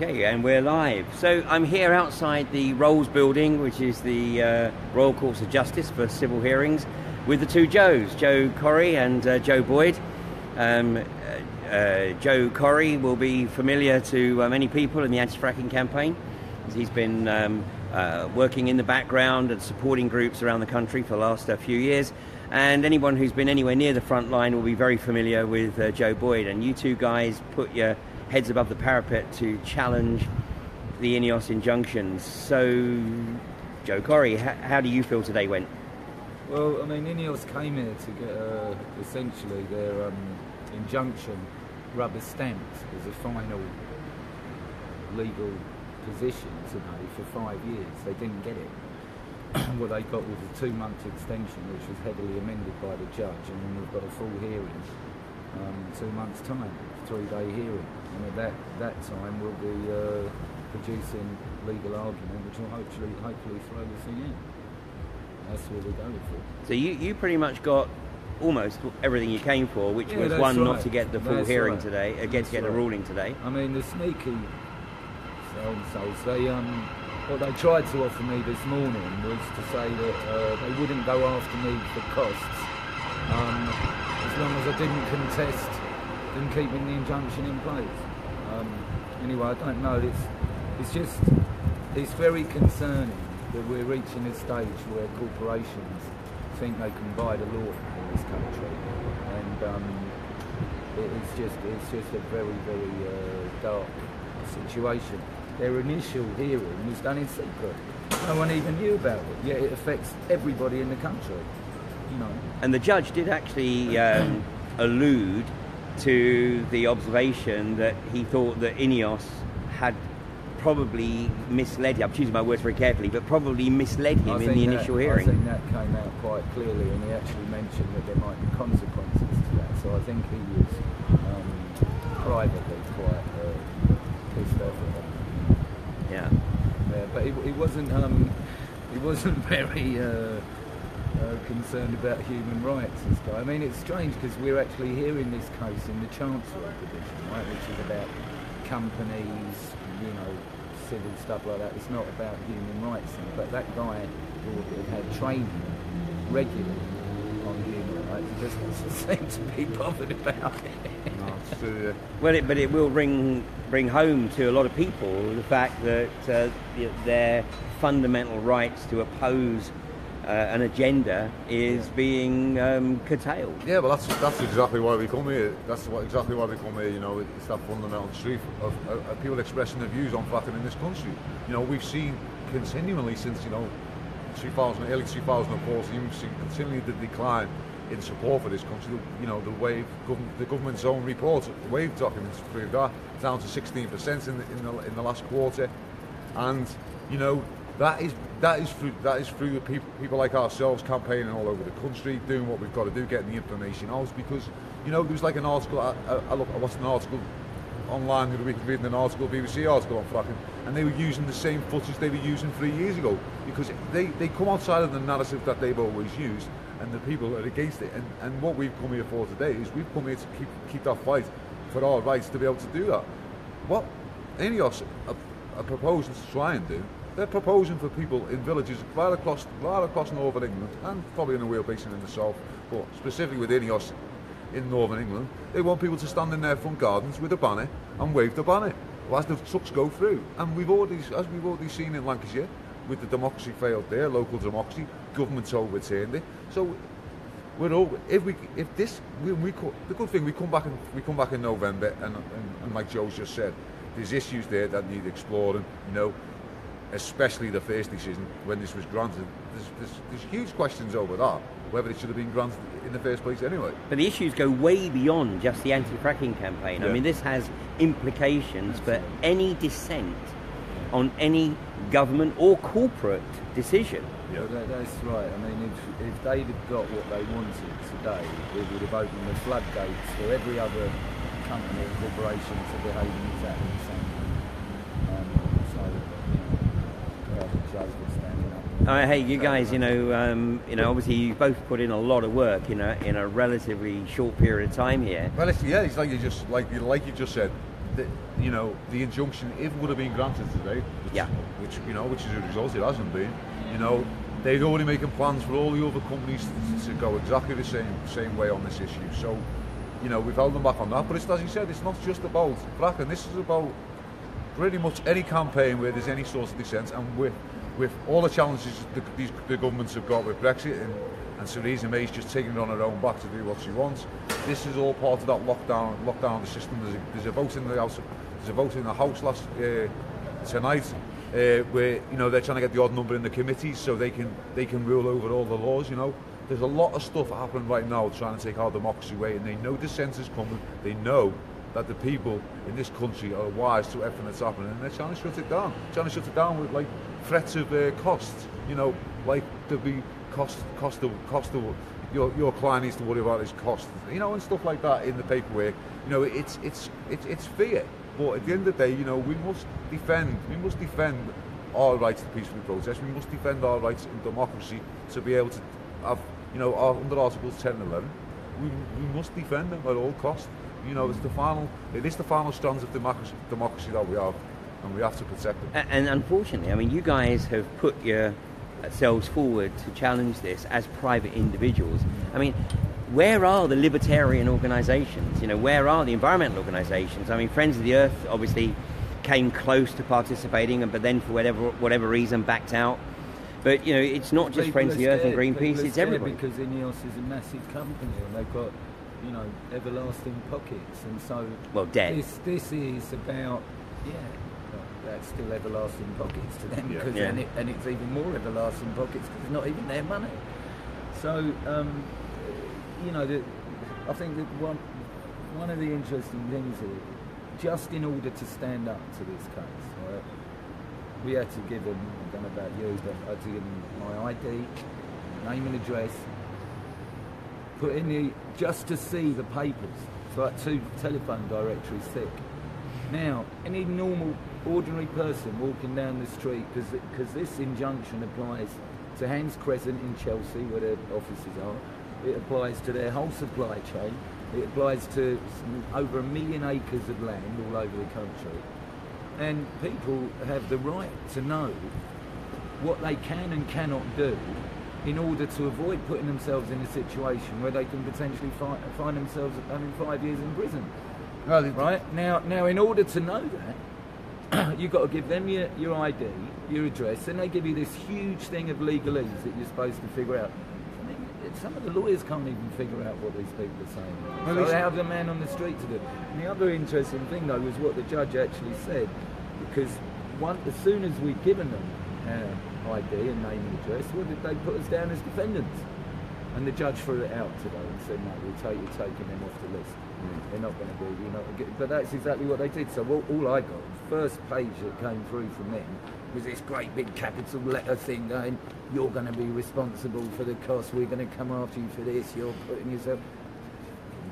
Okay, and we're live. So I'm here outside the Rolls building, which is the Royal Courts of Justice for civil hearings, with the two Joes, Joe Corre and Joe Boyd. Joe Corre will be familiar to many people in the anti-fracking campaign. He's been working in the background and supporting groups around the country for the last few years. And anyone who's been anywhere near the front line will be very familiar with Joe Boyd. And you two guys put your heads above the parapet to challenge the INEOS injunctions. So, Joe Corre, how do you feel today went? Well, I mean, INEOS came here to get essentially their injunction rubber stamped as a final legal position today for 5 years. They didn't get it. What they got was a 2-month extension, which was heavily amended by the judge, and then we've got a full hearing 2 months' time, 3-day hearing. And at that time we'll be producing legal argument, which will hopefully throw the thing in. That's what we're going for. So you pretty much got almost everything you came for, which was one, right. not to get the full hearing right. today, to get a ruling today. I mean, the sneaky so-and-sos, what they tried to offer me this morning was to say that they wouldn't go after me for costs as long as I didn't contest them keeping the injunction in place. Anyway, I don't know. It's very concerning that we're reaching a stage where corporations think they can buy the law in this country, and it's just a very, very dark situation. Their initial hearing was done in secret. No one even knew about it, yet it affects everybody in the country. You know. And the judge did actually allude to the observation that he thought that INEOS had probably misled him. I'm choosing my words very carefully, but probably misled him in the initial hearing. I think that came out quite clearly, and he actually mentioned that there might be consequences to that. So I think he was privately quite pissed off at that. Yeah, but he wasn't very concerned about human rights, this guy. I mean, it's strange because we're actually hearing this case in the Chancellor Division, right, which is about companies, civil stuff like that. It's not about human rights, but that guy had training regularly on human rights. He just doesn't seem to be bothered about it. No, it's true, yeah. Well, but it will bring home to a lot of people the fact that their fundamental rights to oppose an agenda is being curtailed. Yeah, well, that's exactly why we come here. Exactly why we come here. It's that fundamental truth of people expressing their views on fracking in this country. We've seen continually since early 2014, we've seen continually the decline in support for this country. The government's own report, the WAVE documents proved that, down to 16% in the last quarter, and that is through the people like ourselves campaigning all over the country, doing what we've got to do, getting the information out. Because there was like an article. I watched an article online the other week, reading an article, BBC article on fracking, and they were using the same footage they were using 3 years ago, because they come outside of the narrative that they've always used, and the people are against it. And what we've come here for today is we've come here to keep that fight for our rights to be able to do that. What INEOS are proposing to try and do, they're proposing for people in villages right across northern England, and probably in a wheel basin in the south, but specifically with INEOS in northern England, they want people to stand in their front gardens with a banner and wave the banner as the trucks go through. And we've already seen in Lancashire, with the democracy failed there, local democracy, government's overturned it. So the good thing, we come back in November, and like Joe's just said, there's issues there that need exploring. Especially the first decision when this was granted. There's huge questions over that, whether it should have been granted in the first place anyway. But the issues go way beyond just the anti-fracking campaign. Yeah. I mean, this has implications for any dissent on any government or corporate decision. Yeah, that's right. I mean, if they'd have got what they wanted today, it would have opened the floodgates for every other company and corporation to behave exactly the same. Hey, you guys, obviously you both put in a lot of work in a relatively short period of time here. Well, it's like you just said. the injunction, if it would have been granted today, which is a result, it hasn't been. They're already making plans for all the other companies to go exactly the same way on this issue. So, we've held them back on that. But it's, as you said, it's not just about fracking. This is about pretty much any campaign where there's any sort of dissent, and with all the challenges the governments have got with Brexit and Theresa May's just taking it on her own back to do what she wants. This is all part of that lockdown of the system. There's a vote in the House. There's a vote in the House tonight. Where they're trying to get the odd number in the committees so they can rule over all the laws. There's a lot of stuff happening right now trying to take our democracy away, and they know dissent is coming. They know that the people in this country are wise to everything that's happening, and they're trying to shut it down. Trying to shut it down with threats of costs. Like there'll be cost of your client needs to worry about his costs. And stuff like that in the paperwork. It's fear. But at the end of the day, we must defend our rights to peacefully protest. We must defend our rights in democracy to be able to have, under Articles 10 and 11, we must defend them at all costs. It is the final strands of democracy that we have, and we have to protect them. And unfortunately, you guys have put yourselves forward to challenge this as private individuals. Where are the libertarian organisations? Where are the environmental organisations? Friends of the Earth obviously came close to participating, but then for whatever reason backed out. But it's not just Friends of the Earth and Greenpeace; it's everybody. Because INEOS is a massive company, and they've got everlasting pockets, and so debt. This is about that's still everlasting pockets to them, and it's even more everlasting pockets because it's not even their money. So. I think that one of the interesting things here, just in order to stand up to this case, right, we had to give them, I don't know about you, but I had to give them my ID, name and address, put in just to see the papers. It's like 2 telephone directories thick. Now, any normal, ordinary person walking down the street, because this injunction applies to Hans Crescent in Chelsea, where their offices are. It applies to their whole supply chain. It applies to over 1 million acres of land all over the country. And people have the right to know what they can and cannot do in order to avoid putting themselves in a situation where they can potentially find themselves having 5 years in prison. Right? Now, in order to know that, you've got to give them your ID, your address, and they give you this huge thing of legalese that you're supposed to figure out. Some of the lawyers can't even figure out what these people are saying. So they have the man on the street to do it. And the other interesting thing, though, was what the judge actually said. Because as soon as we'd given them ID and name and address, they put us down as defendants. And the judge threw it out today and said, no, you're taking them off the list. They're not going to be, but that's exactly what they did. So all I got, the first page that came through from them, was this great big capital letter thing going, you're going to be responsible for the cost, we're going to come after you for this, you're putting yourself...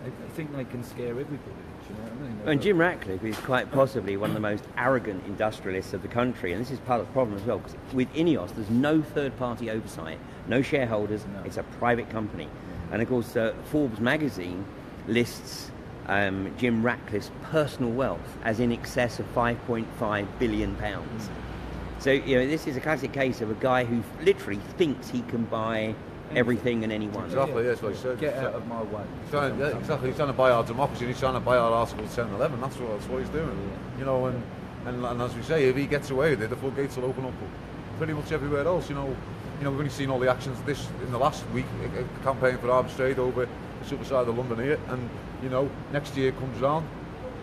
They think they can scare everybody, you know what I mean? And Jim Ratcliffe is quite possibly one of the most arrogant industrialists of the country, and this is part of the problem as well, because with INEOS there's no third-party oversight, no shareholders, it's a private company. And of course Forbes magazine lists Jim Ratcliffe's personal wealth as in excess of £5.5 billion. So, this is a classic case of a guy who literally thinks he can buy everything and anyone. Exactly, that's what he said. Get out of my way. Exactly. He's trying to buy our democracy, and he's trying to buy our Articles 10 and 11. That's what he's doing. And as we say, if he gets away with it, the floodgates will open up pretty much everywhere else. We've only seen all the actions in the last week, a campaign for arbitrate over the super side of London here, and next year comes round.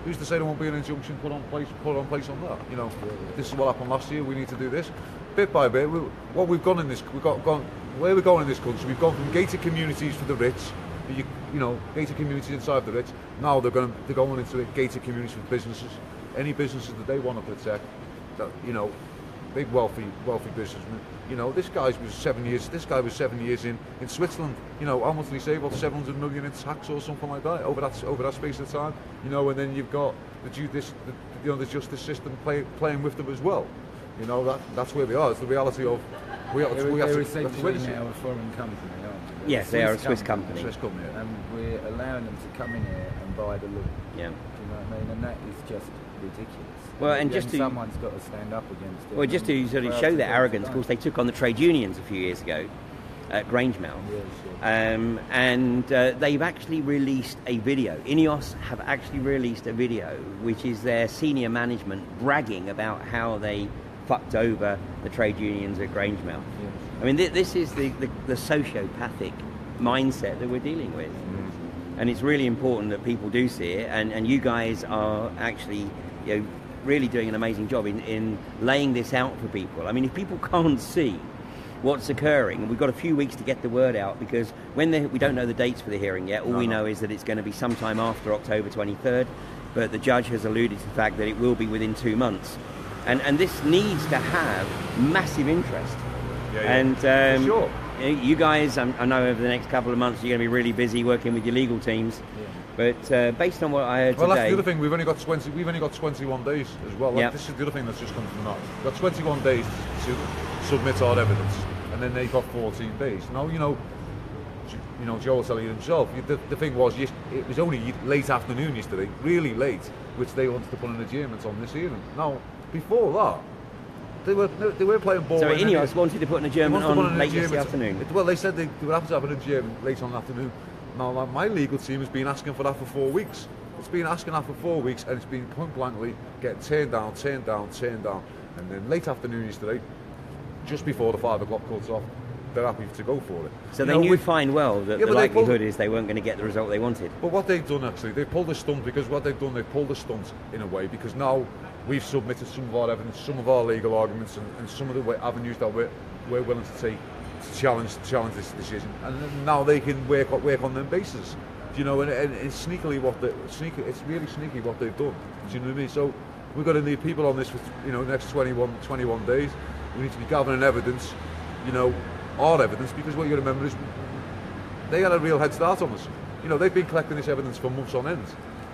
Who's to say there won't be an injunction put on place on that? This is what happened last year. We need to do this bit by bit. Where we're going in this country, we've gone from gated communities for the rich, gated communities inside the rich. Now they're going into gated communities for businesses. Any businesses that they want to protect, big wealthy businessmen. This guy was 7 years. This guy was 7 years in Switzerland. How much did he save? About 700 million in tax or something like that over that space of time. And then you've got the justice system playing with them as well. That's where we are. It's the reality of they're essentially now a foreign company, aren't they? Yes, they are a Swiss company. And we're allowing them to come in here and buy the law. Yeah. Do you know what I mean? And that is just ridiculous. Well, and just to someone's got to stand up against it. Well, just to sort of show their arrogance, of course, they took on the trade unions a few years ago at Grangemouth. Yeah, sure. And they've actually released a video. INEOS have actually released a video, which is their senior management bragging about how they fucked over the trade unions at Grangemouth. Yeah. I mean, this is the sociopathic mindset that we're dealing with. And it's really important that people do see it, and you guys are actually, really doing an amazing job in laying this out for people. I mean, if people can't see what's occurring, we've got a few weeks to get the word out, because we don't know the dates for the hearing yet. All we know is that it's going to be sometime after October 23rd, but the judge has alluded to the fact that it will be within 2 months. And this needs to have massive interest. Yeah. And sure. You guys, I know over the next couple of months you're going to be really busy working with your legal teams. Yeah. But based on what I heard well, today, that's the other thing. We've only got 21 days as well. Like, this is the other thing that's just come from that. We've got 21 days to submit our evidence, and then they've got 14 days. Now, Joe will tell you himself. The thing was, it was only late afternoon yesterday, really late, which they wanted to put an adjournment on this evening. Now, before that, they were playing ball. So INEOS wanted to put an adjournment on late yesterday afternoon. Well, they said they would have to have an adjournment late on the afternoon. Now, like, my legal team has been asking for that for 4 weeks. It's been asking that for 4 weeks, and it's been point blankly getting turned down. And then late afternoon yesterday, just before the 5 o'clock cuts off, they're happy to go for it. So they knew fine well that the likelihood is they weren't going to get the result they wanted. But what they've done, actually, they've pulled a stunt, because what they've done, they've pulled a stunt in a way, because now we've submitted some of our evidence, some of our legal arguments, and some of the avenues that we're willing to take to challenge this decision, and now they can work on them bases. And it's sneakily it's really sneaky what they've done. Do you know what I mean? So we've got to need people on this for the next 21 days. We need to be gathering evidence, our evidence, because what you got to remember is they had a real head start on us. They've been collecting this evidence for months on end.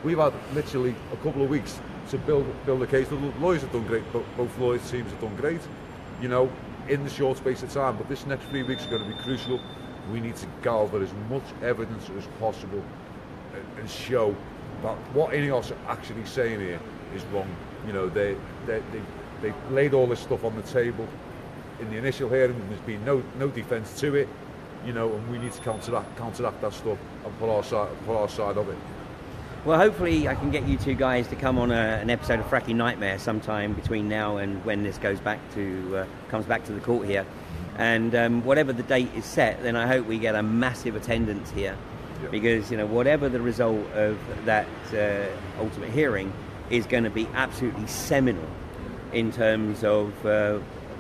We've had literally a couple of weeks to build a case. The lawyers have done great, both lawyers teams have done great, in the short space of time. But this next 3 weeks are going to be crucial. We need to gather as much evidence as possible and show that what INEOS are actually saying here is wrong. They laid all this stuff on the table in the initial hearing. There's been no defence to it, and we need to counteract that stuff and put our side of it. Well, hopefully I can get you two guys to come on an episode of Fracking Nightmare sometime between now and when this comes back to the court here. And whatever the date is set, then I hope we get a massive attendance here. Yeah. Because, whatever the result of that ultimate hearing is going to be absolutely seminal in terms of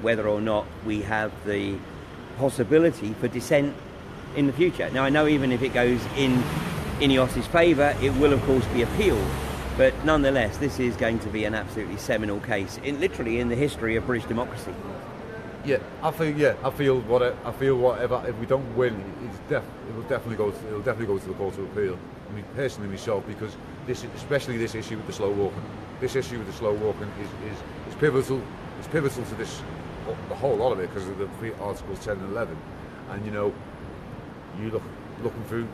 whether or not we have the possibility for dissent in the future. Now, I know even if it goes in INEOS's favour, it will of course be appealed, but nonetheless this is going to be an absolutely seminal case literally in the history of British democracy. I feel whatever, if we don't win, it will definitely go to the Court of Appeal. I mean, personally myself, because especially this issue with the slow walking is pivotal. It's pivotal to this, the whole lot of it, because of the Articles 10 and 11. And you if you look through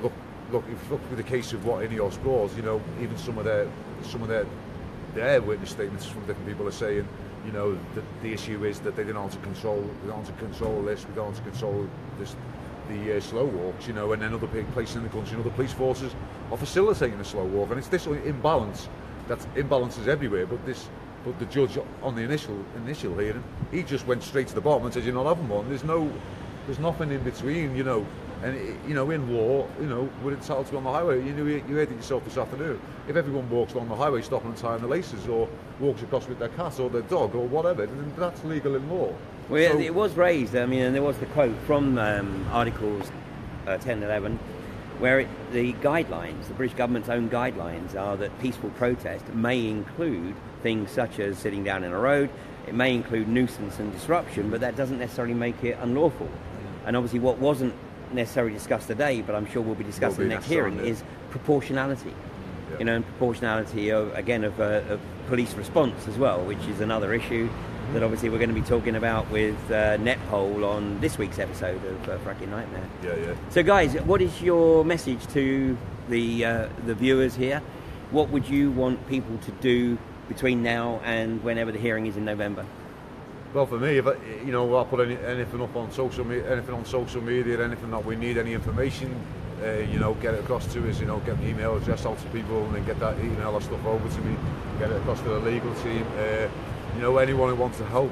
the case of what INEOS brought, even some of their witness statements from different people are saying, the issue is that they don't want to control this, we don't want to control this, the slow walks, and then other places in the country and other police forces are facilitating the slow walk, and it's this imbalance. That imbalance is everywhere, but the judge on the initial hearing, he just went straight to the bottom and said, you're not having one. There's nothing in between, And in law, we're entitled to be on the highway. You heard it yourself this afternoon. If everyone walks along the highway, stopping and tying the laces, or walks across with their cat or their dog or whatever, then that's legal in law. Well, so, it was raised. I mean, and there was the quote from Articles 10 and 11, where the guidelines, the British government's own guidelines, are that peaceful protest may include things such as sitting down in a road. It may include nuisance and disruption, but that doesn't necessarily make it unlawful. And obviously, what wasn't necessarily discussed today, but I'm sure we'll be discussing in the next hearing, is proportionality. Yeah. And proportionality of police response as well, which is another issue that obviously we're going to be talking about with Netpol on this week's episode of Fracking Nightmare. Yeah. So guys, what is your message to the viewers here? What would you want people to do between now and whenever the hearing is in November? Well, for me, if I'll put anything up on social media, anything that we need, any information, get it across to us. Get an email address out to people, and then get that email or stuff over to me. Get it across to the legal team. Anyone who wants to help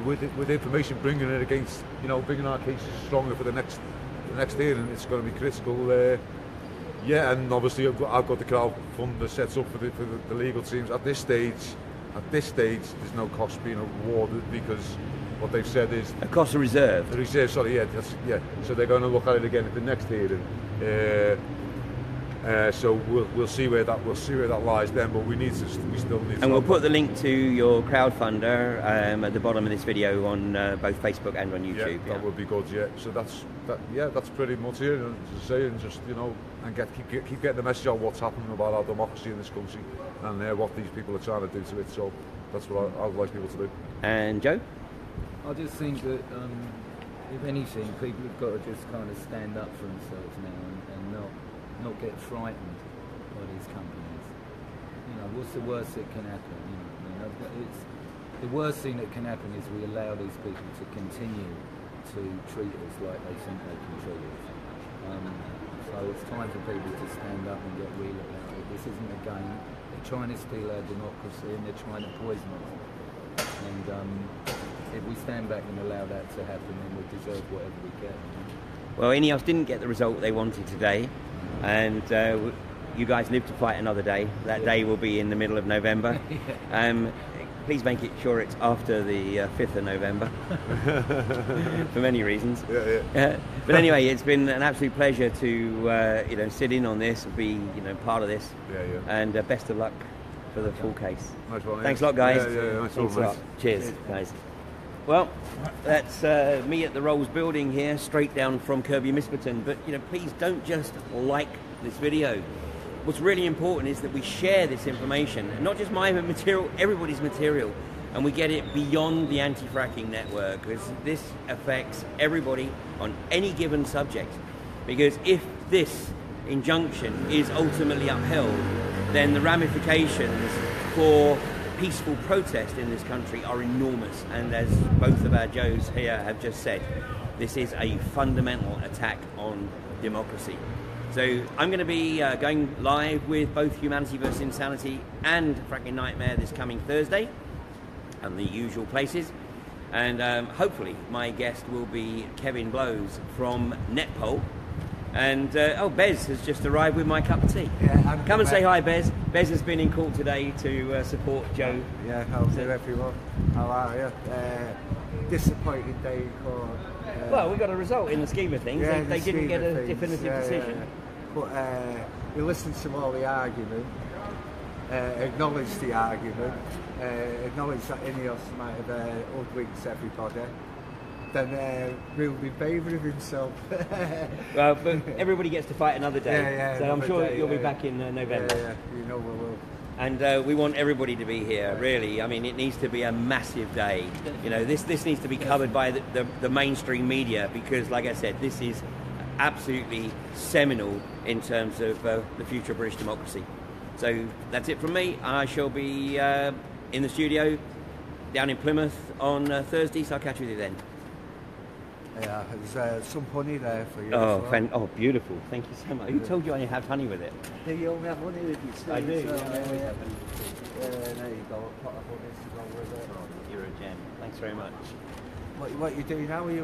with information, bringing it against, bringing our cases stronger for the next hearing. It's going to be critical. And obviously I've got the crowdfunder set up for the legal teams. At this stage, there's no cost being awarded, because what they've said is a cost of reserve. The reserve, sorry, yeah. So they're going to look at it again at the next hearing. So we'll see where that lies then. But we still need. And we'll put the link to your crowdfunder at the bottom of this video on both Facebook and on YouTube. Yeah, that would be good. Yeah. So that's pretty much it. And to say, and just and keep getting the message out what's happening about our democracy in this country, and what these people are trying to do to it. So that's what I would like people to do. And Joe? I just think that if anything, people have got to just kind of stand up for themselves now and not get frightened by these companies. What's the worst that can happen? It's the worst thing that can happen is we allow these people to continue to treat us like they think they can treat us. So it's time for people to stand up and get real about it. This isn't a game. They're trying to steal our democracy, and they're trying to poison us. And if we stand back and allow that to happen, then we deserve whatever we get. Well, INEOS didn't get the result they wanted today, and you guys live to fight another day. That day will be in the middle of November. Please make it sure it's after the 5th of November, for many reasons. But anyway, it's been an absolute pleasure to sit in on this, be part of this, and best of luck for the full case. Nice one, Thanks a lot, guys. Nice Thanks a lot. Cheers, guys. Well, that's me at the Rolls building here, straight down from Kirby Misperton. But please don't just like this video. What's really important is that we share this information, not just my material, everybody's material, and we get it beyond the anti-fracking network, because this affects everybody on any given subject. Because if this injunction is ultimately upheld, then the ramifications for peaceful protest in this country are enormous. And as both of our Joes here have just said, this is a fundamental attack on democracy. So I'm going to be going live with both Humanity vs Insanity and Fracking Nightmare this coming Thursday, and the usual places. And hopefully my guest will be Kevin Blows from Netpol. And Bez has just arrived with my cup of tea. Yeah, come and say hi, Bez. Bez has been in court today to support Joe. Yeah, hello everyone. How are you? Disappointing day in court. Well, we got a result in the scheme of things. Yeah, they didn't get a definitive decision. Yeah. But we listened to all the argument, acknowledged the argument, acknowledged that INEOS might have hoodwinked everybody. Then ruled in favour of himself. Well, but everybody gets to fight another day, so I'm sure you'll be back in November. Yeah, we will. And we want everybody to be here, really. I mean, it needs to be a massive day. This needs to be covered by the mainstream media, because, like I said, this is absolutely seminal in terms of the future of British democracy. So that's it from me. I shall be in the studio down in Plymouth on Thursday, so I'll catch you then. Yeah, there's some honey there for you. Oh, as well. Oh, beautiful. Thank you so much. Who told you I have honey with it? Do you only have honey with you? I do. So, Yeah, I always have honey. There you go, a pot of honey to go with it. You're a gem. Thanks very much. What you doing now? Are you